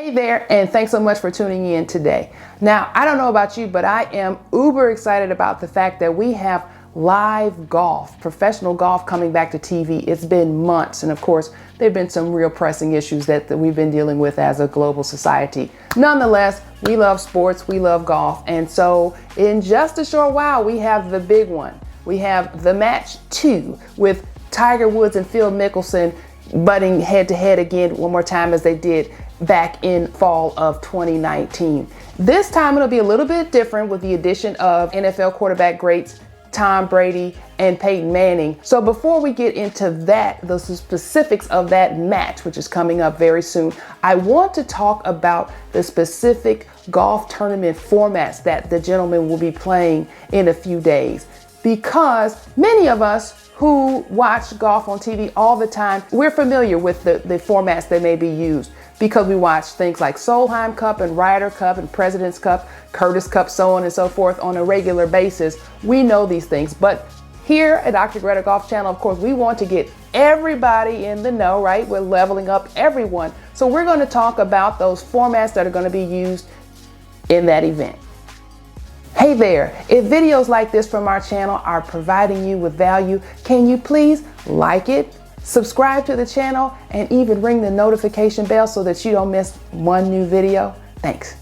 Hey there, and thanks so much for tuning in today. Now, I don't know about you, but I am uber excited about the fact that we have live golf, professional golf coming back to TV. It's been months, and of course, there have been some real pressing issues that we've been dealing with as a global society. Nonetheless, we love sports, we love golf, and so in just a short while, we have the big one. We have the match 2 with Tiger Woods and Phil Mickelson butting head to head again one more time as they did back in fall of 2019. This time it'll be a little bit different with the addition of NFL quarterback greats Tom Brady and Peyton Manning. So before we get into that, the specifics of that match, which is coming up very soon, I want to talk about the specific golf tournament formats that the gentlemen will be playing in a few days. Because many of us who watch golf on TV all the time, we're familiar with the formats that may be used because we watch things like Solheim Cup and Ryder Cup and President's Cup, Curtis Cup, so on and so forth on a regular basis. We know these things, but here at Dr. Greta Golf Channel, of course, we want to get everybody in the know, right? We're leveling up everyone. So we're going to talk about those formats that are going to be used in that event. Hey there, if videos like this from our channel are providing you with value, can you please like it, subscribe to the channel, and even ring the notification bell so that you don't miss one new video? Thanks.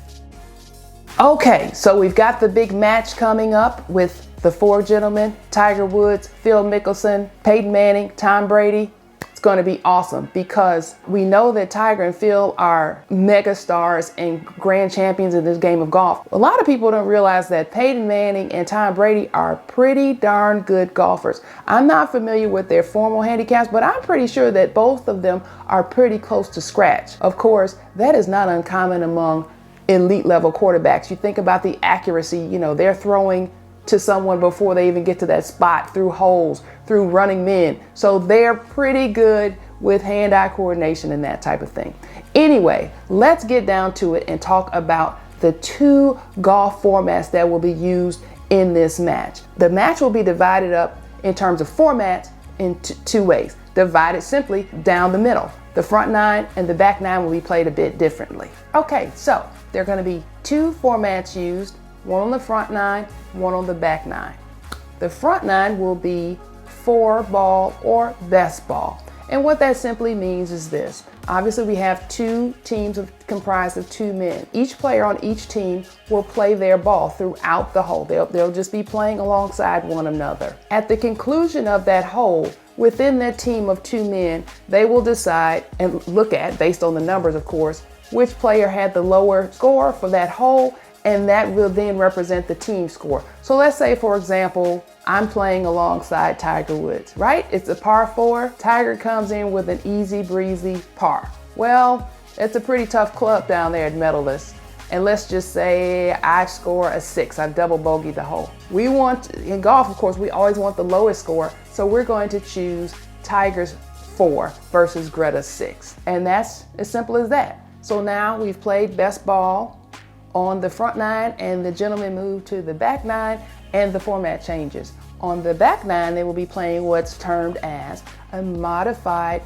Okay, so we've got the big match coming up with the 4 gentlemen, Tiger Woods, Phil Mickelson, Peyton Manning, Tom Brady. It's going to be awesome because we know that Tiger and Phil are mega stars and grand champions in this game of golf. A lot of people don't realize that Peyton Manning and Tom Brady are pretty darn good golfers. I'm not familiar with their formal handicaps, but I'm pretty sure that both of them are pretty close to scratch. Of course, that is not uncommon among elite level quarterbacks. You think about the accuracy, you know, they're throwing to someone before they even get to that spot, through holes, through running men. So they're pretty good with hand-eye coordination and that type of thing. Anyway, let's get down to it and talk about the 2 golf formats that will be used in this match. The match will be divided up in terms of formats in 2 ways. Divided simply down the middle. The front 9 and the back 9 will be played a bit differently. Okay, so there are going to be 2 formats used. One on the front 9, one on the back 9. The front 9 will be 4-ball or best ball. And what that simply means is this. Obviously, we have 2 teams comprised of 2 men. Each player on each team will play their ball throughout the hole. They'll just be playing alongside one another. At the conclusion of that hole, within that team of 2 men, they will decide and look at, based on the numbers of course, which player had the lower score for that hole, and that will then represent the team score. So let's say, for example, I'm playing alongside Tiger Woods, right? It's a par 4. Tiger comes in with an easy breezy par. Well, it's a pretty tough club down there at Medalist. And let's just say I score a 6. I've double bogeyed the hole. We want, in golf, of course, we always want the lowest score. So we're going to choose Tiger's 4 versus Greta's 6. And that's as simple as that. So now we've played best ball on the front 9, and the gentlemen move to the back 9, and the format changes. On the back 9, they will be playing what's termed as a modified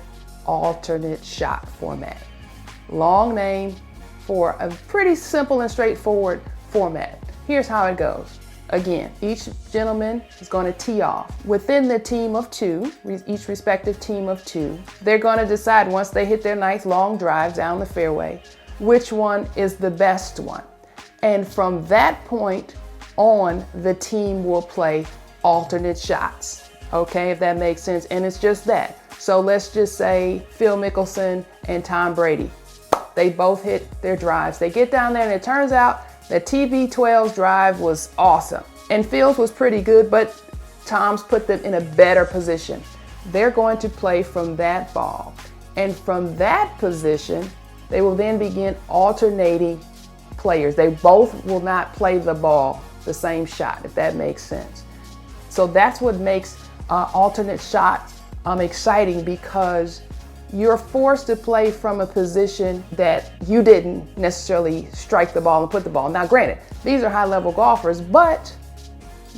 alternate shot format. Long name for a pretty simple and straightforward format. Here's how it goes. Again, each gentleman is going to tee off. Within the team of 2, each respective team of 2, they're going to decide once they hit their nice long drive down the fairway, which one is the best one. And from that point on, the team will play alternate shots. Okay, if that makes sense. And it's just that. So let's just say Phil Mickelson and Tom Brady. They both hit their drives. They get down there and it turns out that TB12's drive was awesome. And Phil's was pretty good, but Tom's put them in a better position. They're going to play from that ball. And from that position, they will then begin alternating players. They both will not play the ball the same shot, if that makes sense. So that's what makes alternate shots exciting, because you're forced to play from a position that you didn't necessarily strike the ball and put the ball. Now granted, these are high-level golfers, but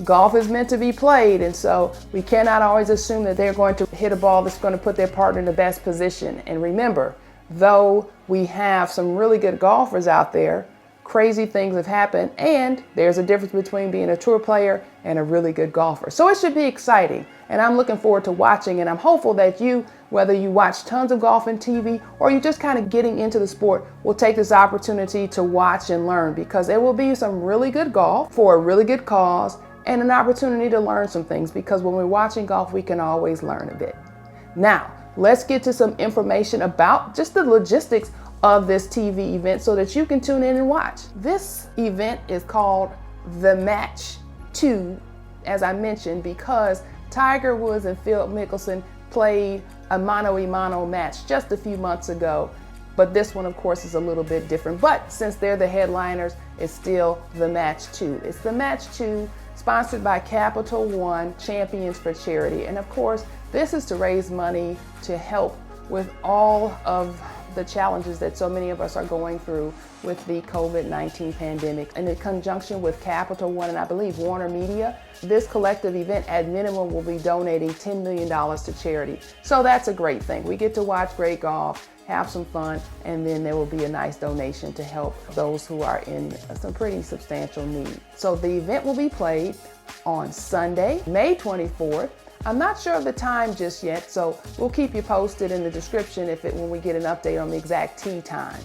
golf is meant to be played, and so we cannot always assume that they're going to hit a ball that's going to put their partner in the best position. And remember, though we have some really good golfers out there, crazy things have happened, and there's a difference between being a tour player and a really good golfer. So it should be exciting, and I'm looking forward to watching, and I'm hopeful that you, whether you watch tons of golf on TV or you're just kind of getting into the sport, will take this opportunity to watch and learn, because there will be some really good golf for a really good cause and an opportunity to learn some things, because when we're watching golf, we can always learn a bit. Now, let's get to some information about just the logistics of this TV event so that you can tune in and watch. This event is called The Match 2, as I mentioned, because Tiger Woods and Phil Mickelson played a mano-a-mano match just a few months ago. But this one, of course, is a little bit different. But since they're the headliners, it's still The Match 2. It's The Match 2, sponsored by Capital One Champions for Charity. And of course, this is to raise money to help with all of the challenges that so many of us are going through with the COVID-19 pandemic. And in conjunction with Capital One and I believe Warner Media, this collective event at minimum will be donating $10 million to charity. So that's a great thing. We get to watch great golf, have some fun, and then there will be a nice donation to help those who are in some pretty substantial need. So the event will be played on Sunday, May 24th. I'm not sure of the time just yet, so we'll keep you posted in the description when we get an update on the exact tee time.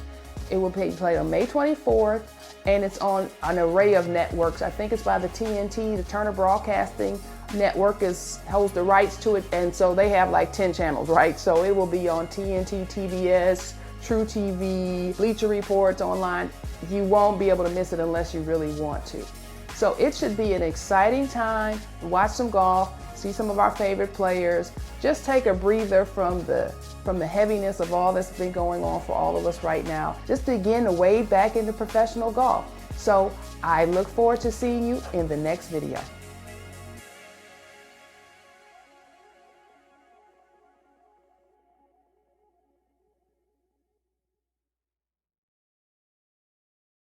It will be played on May 24th, and it's on an array of networks. I think it's by the TNT, the Turner Broadcasting Network holds the rights to it, and so they have like 10 channels, right? So it will be on TNT, TBS, True TV, Bleacher Reports online. You won't be able to miss it unless you really want to. So it should be an exciting time. Watch some golf, see some of our favorite players, just take a breather from the heaviness of all that's been going on for all of us right now. Just begin to wade back into professional golf. So I look forward to seeing you in the next video.